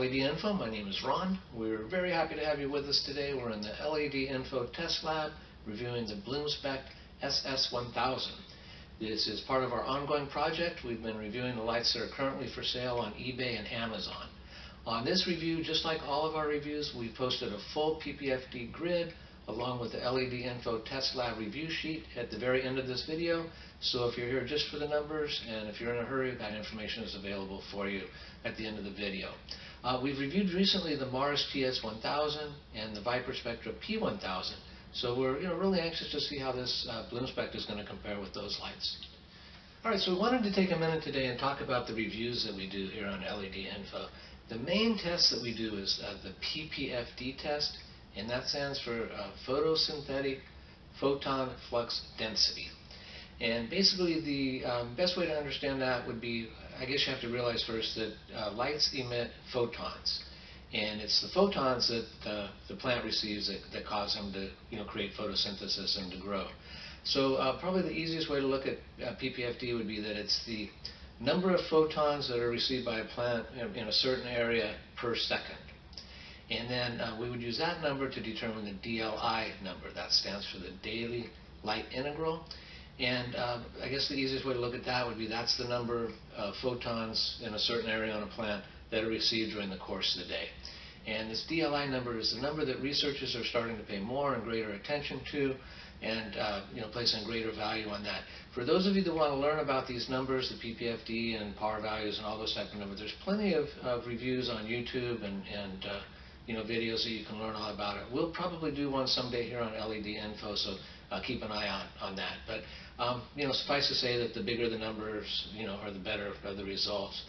LED Info. My name is Ron. We're very happy to have you with us today. We're in the LED Info Test Lab reviewing the Bloomspect SS1000. This is part of our ongoing project. We've been reviewing the lights that are currently for sale on eBay and Amazon. On this review, just like all of our reviews, we posted a full Ppfd grid along with the LED Info Test Lab review sheet at the very end of this video. So if you're here just for the numbers and if you're in a hurry, that information is available for you at the end of the video. We've reviewed recently the Mars TS1000 and the Viparspectra P1000. So we're really anxious to see how this Bloomspect is going to compare with those lights. Alright, so we wanted to take a minute today and talk about the reviews that we do here on LED Info. The main test that we do is the Ppfd test, and that stands for photosynthetic photon flux density. And basically the best way to understand that would be, I guess you have to realize first that lights emit photons. And it's the photons that the plant receives that cause them to create photosynthesis and to grow. So probably the easiest way to look at Ppfd would be that it's the number of photons that are received by a plant in a certain area per second. And then we would use that number to determine the DLI number. That stands for the daily light integral. And I guess the easiest way to look at that would be that's the number of photons in a certain area on a plant that are received during the course of the day. And this DLI number is the number that researchers are starting to pay more and greater attention to, and placing greater value on that. For those of you that want to learn about these numbers, the Ppfd and power values and all those type of numbers, there's plenty of reviews on YouTube and videos that you can learn all about it. We'll probably do one someday here on LED Info, so keep an eye on that. But suffice to say that the bigger the numbers, are the better are the results.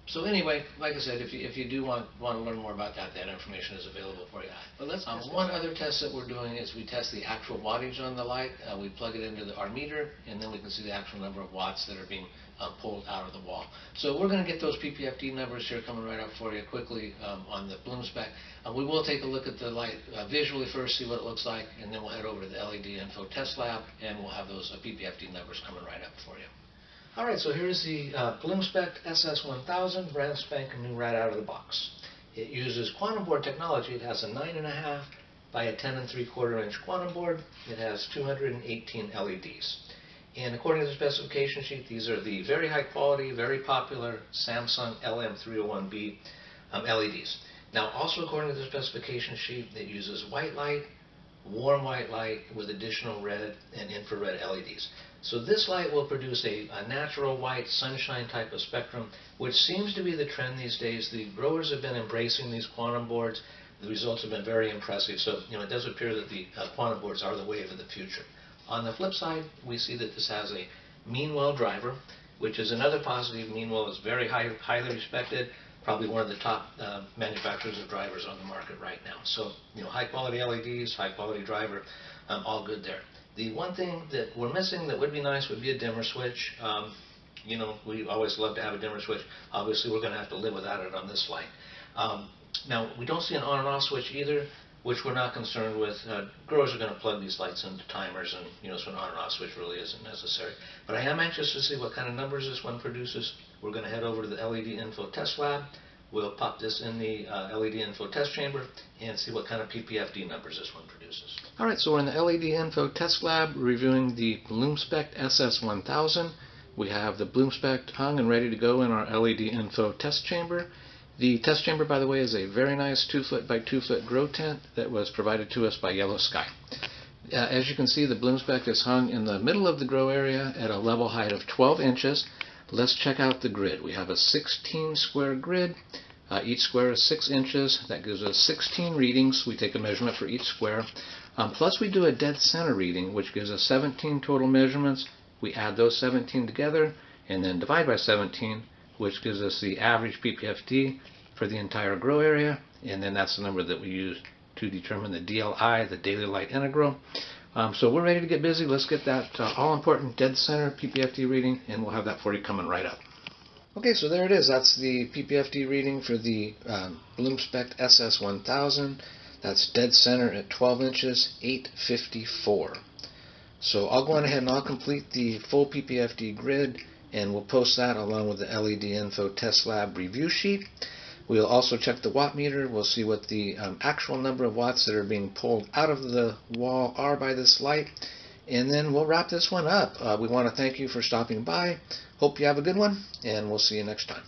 So anyway, like I said, if you do want to learn more about that, that information is available for you. But let's one other test that we're doing is we test the actual wattage on the light. We plug it into our meter, and then we can see the actual number of watts that are being pulled out of the wall. So we're going to get those Ppfd numbers here coming right up for you quickly on the Bloomspect. We will take a look at the light visually first, see what it looks like, and then we'll head over to the LED Info Test Lab, and we'll have those Ppfd numbers coming right up for you. Alright, so here's the Bloomspect SS1000, brand spanking new right out of the box. It uses quantum board technology. It has a 9.5 by a 10 3/4 inch quantum board. It has 218 LEDs. And according to the specification sheet, these are the very high quality, very popular Samsung LM301B LEDs. Now, also according to the specification sheet, it uses white light, warm white light with additional red and infrared LEDs. So this light will produce a natural white sunshine type of spectrum, which seems to be the trend these days. The growers have been embracing these quantum boards. The results have been very impressive. So it does appear that the quantum boards are the wave of the future. On the flip side, we see that this has a Meanwell Driver, which is another positive. Meanwell is very highly respected, probably one of the top manufacturers of drivers on the market right now. So high quality LEDs, high quality driver, all good there. The one thing that we're missing that would be nice would be a dimmer switch. We always love to have a dimmer switch. Obviously, we're going to have to live without it on this light. Now, we don't see an on and off switch either, which we're not concerned with. Growers are going to plug these lights into timers, and so an on and off switch really isn't necessary. But I am anxious to see what kind of numbers this one produces. We're going to head over to the LED Info Test Lab. We'll pop this in the LED Info Test Chamber and see what kind of Ppfd numbers this one produces. Alright, so we're in the LED Info Test Lab reviewing the Bloomspect SS1000. We have the Bloomspect hung and ready to go in our LED Info Test Chamber. The test chamber, by the way, is a very nice 2-foot by 2-foot grow tent that was provided to us by Yellow Sky. As you can see, the Bloomspect is hung in the middle of the grow area at a level height of 12 inches. Let's check out the grid. We have a 16 square grid. Each square is 6 inches. That gives us 16 readings. We take a measurement for each square. Plus we do a dead center reading, which gives us 17 total measurements. We add those 17 together and then divide by 17, which gives us the average Ppfd for the entire grow area. And then that's the number that we use to determine the DLI, the daily light integral. So we're ready to get busy. Let's get that all-important dead center Ppfd reading, and we'll have that for you coming right up. Okay, so there it is. That's the Ppfd reading for the Bloomspect SS1000. That's dead center at 12 inches, 854. So I'll go on ahead and I'll complete the full Ppfd grid, and we'll post that along with the LED Info Test Lab review sheet. We'll also check the watt meter. We'll see what the actual number of watts that are being pulled out of the wall are by this light. And then we'll wrap this one up. We want to thank you for stopping by. Hope you have a good one, and we'll see you next time.